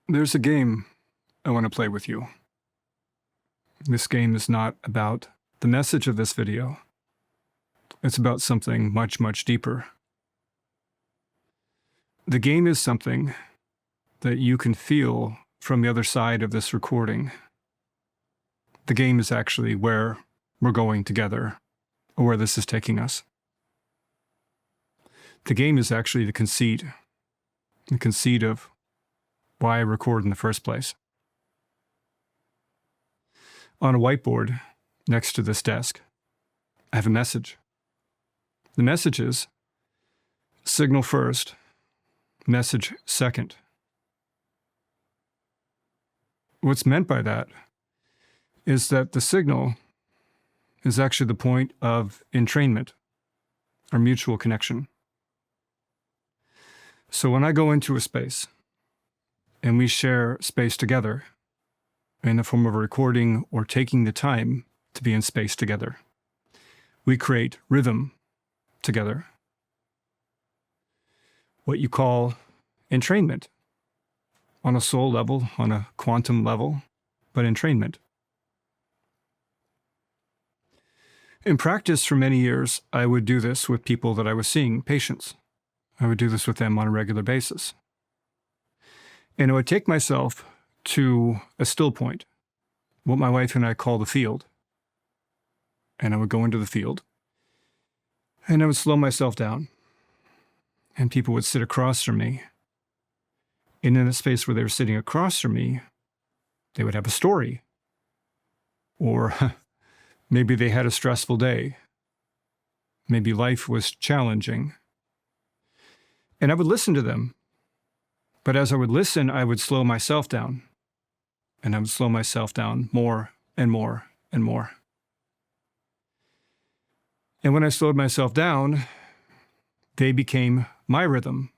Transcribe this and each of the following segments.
There's a game I want to play with you. This game is not about the message of this video. It's about something much, much deeper. The game is something that you can feel from the other side of this recording. The game is actually where we're going together, or where this is taking us. The game is actually the conceit of why I record in the first place. On a whiteboard next to this desk, I have a message. The message is signal first, message second. What's meant by that is that the signal is actually the point of entrainment, or mutual connection. So when I go into a space and we share space together in the form of a recording or taking the time to be in space together, we create rhythm together. What you call entrainment on a soul level, on a quantum level, but entrainment. In practice for many years, I would do this with people that I was seeing, patients. I would do this with them on a regular basis. And I would take myself to a still point, what my wife and I call the field. And I would go into the field, and I would slow myself down. And people would sit across from me. And in the space where they were sitting across from me, they would have a story. Or maybe they had a stressful day. Maybe life was challenging. And I would listen to them. But as I would listen, I would slow myself down. And I would slow myself down more and more and more. And when I slowed myself down, they became my rhythm.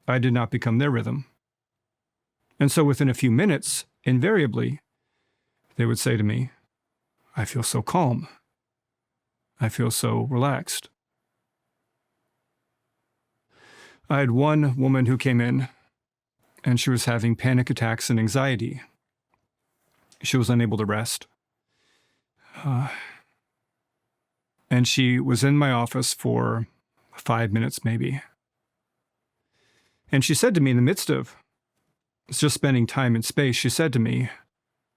I did not become their rhythm. And so within a few minutes, invariably, they would say to me, I feel so calm. I feel so relaxed. I had one woman who came in, and she was having panic attacks and anxiety. She was unable to rest. And she was in my office for 5 minutes maybe. And she said to me in the midst of just spending time in space, she said to me,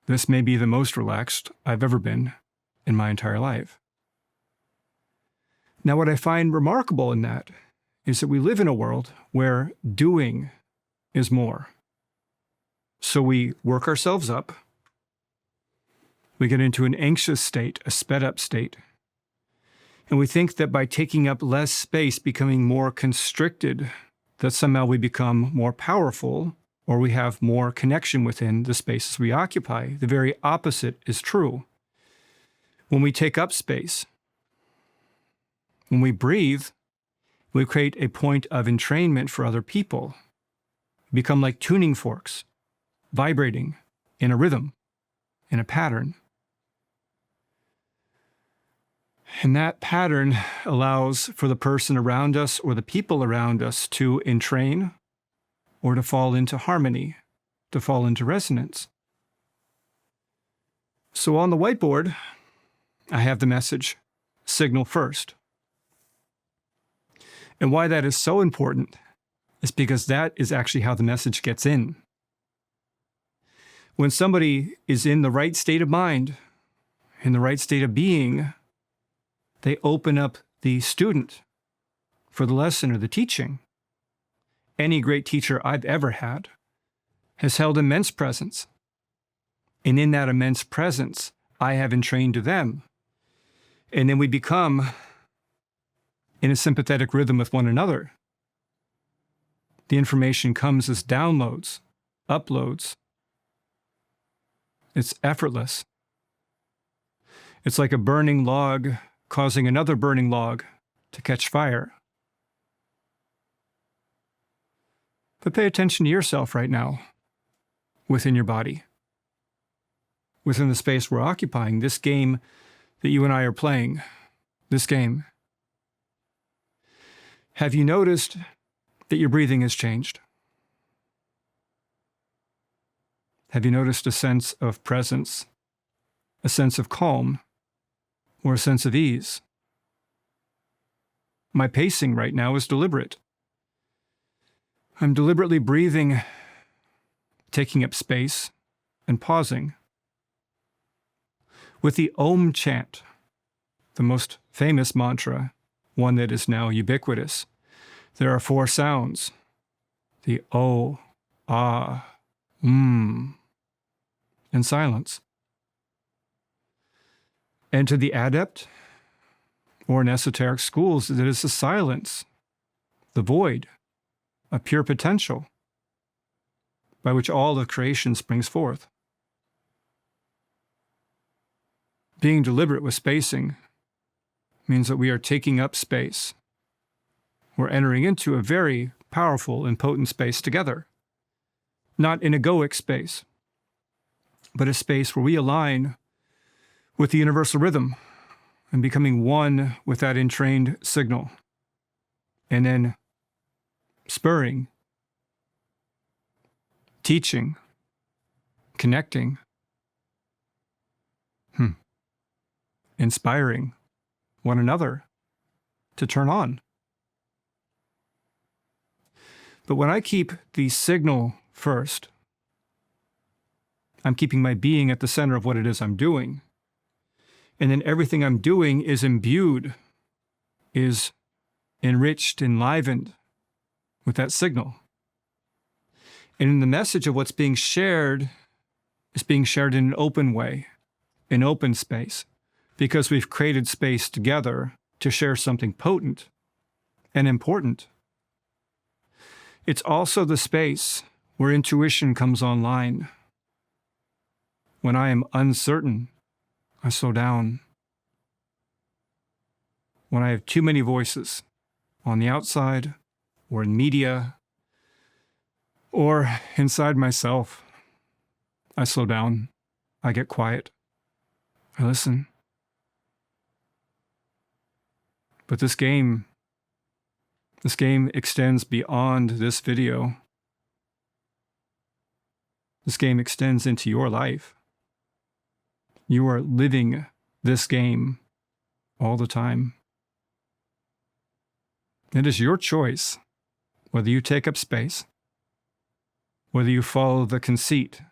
this may be the most relaxed I've ever been in my entire life. Now, what I find remarkable in that is that we live in a world where doing is more. So we work ourselves up. We get into an anxious state, a sped up state. And we think that by taking up less space, becoming more constricted, that somehow we become more powerful, or we have more connection within the spaces we occupy. The very opposite is true. When we take up space, when we breathe, we create a point of entrainment for other people. We become like tuning forks, vibrating in a rhythm, in a pattern. And that pattern allows for the person around us or the people around us to entrain or to fall into harmony, to fall into resonance. So on the whiteboard, I have the message, signal first. And why that is so important is because that is actually how the message gets in. When somebody is in the right state of mind, in the right state of being, they open up the student for the lesson or the teaching. Any great teacher I've ever had has held immense presence. And in that immense presence, I have entrained to them. And then we become in a sympathetic rhythm with one another. The information comes as downloads, uploads. It's effortless. It's like a burning log causing another burning log to catch fire. But pay attention to yourself right now, within your body, within the space we're occupying, this game that you and I are playing, this game. Have you noticed that your breathing has changed? Have you noticed a sense of presence, a sense of calm, or a sense of ease? My pacing right now is deliberate. I'm deliberately breathing, taking up space, and pausing. With the Om chant, the most famous mantra, one that is now ubiquitous, there are 4 sounds: the O, Ah, and silence. And to the adept, or in esoteric schools, it is the silence, the void, a pure potential by which all of creation springs forth. Being deliberate with spacing means that we are taking up space. We're entering into a very powerful and potent space together. Not an egoic space, but a space where we align with the universal rhythm and becoming one with that entrained signal. And then spurring, teaching, connecting, inspiring one another to turn on. But when I keep the signal first, I'm keeping my being at the center of what it is I'm doing. And then everything I'm doing is imbued, is enriched, enlivened with that signal. And in the message of what's being shared is being shared in an open way, in open space, because we've created space together to share something potent and important. It's also the space where intuition comes online. When I am uncertain, I slow down. When I have too many voices on the outside, or in media, or inside myself, I slow down. I get quiet. I listen. But this game extends beyond this video. This game extends into your life. You are living this game all the time. It is your choice whether you take up space, whether you follow the conceit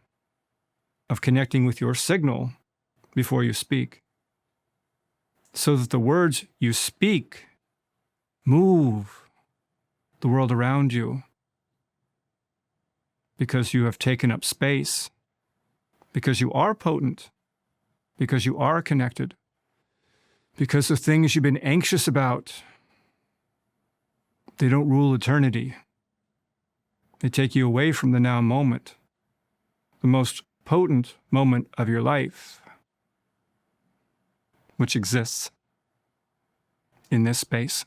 of connecting with your signal before you speak, so that the words you speak move the world around you, because you have taken up space, because you are potent, because you are connected, because the things you've been anxious about, they don't rule eternity. They take you away from the now moment, the most potent moment of your life, which exists in this space.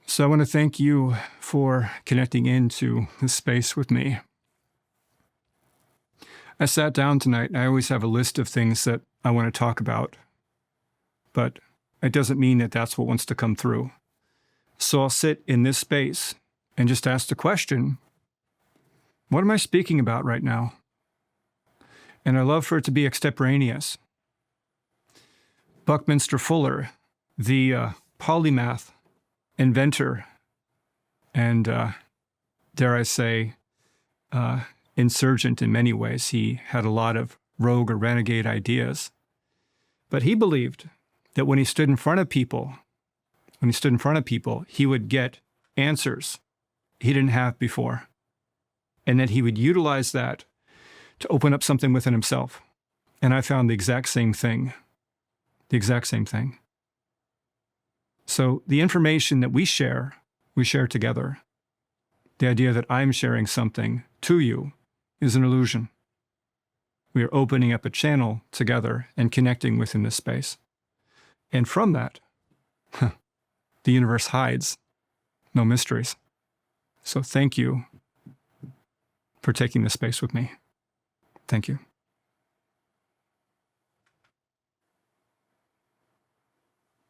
So I want to thank you for connecting into this space with me. I sat down tonight, and I always have a list of things that I want to talk about, but it doesn't mean that that's what wants to come through. So I'll sit in this space and just ask the question, what am I speaking about right now? And I love for it to be extemporaneous. Buckminster Fuller, the polymath, inventor, and dare I say, insurgent in many ways. He had a lot of rogue or renegade ideas. But he believed that when he stood in front of people, he would get answers he didn't have before. And that he would utilize that to open up something within himself. And I found the exact same thing. So the information that we share together. The idea that I'm sharing something to you is an illusion. We are opening up a channel together and connecting within this space. And from that, the universe hides no mysteries. So thank you for taking this space with me. Thank you.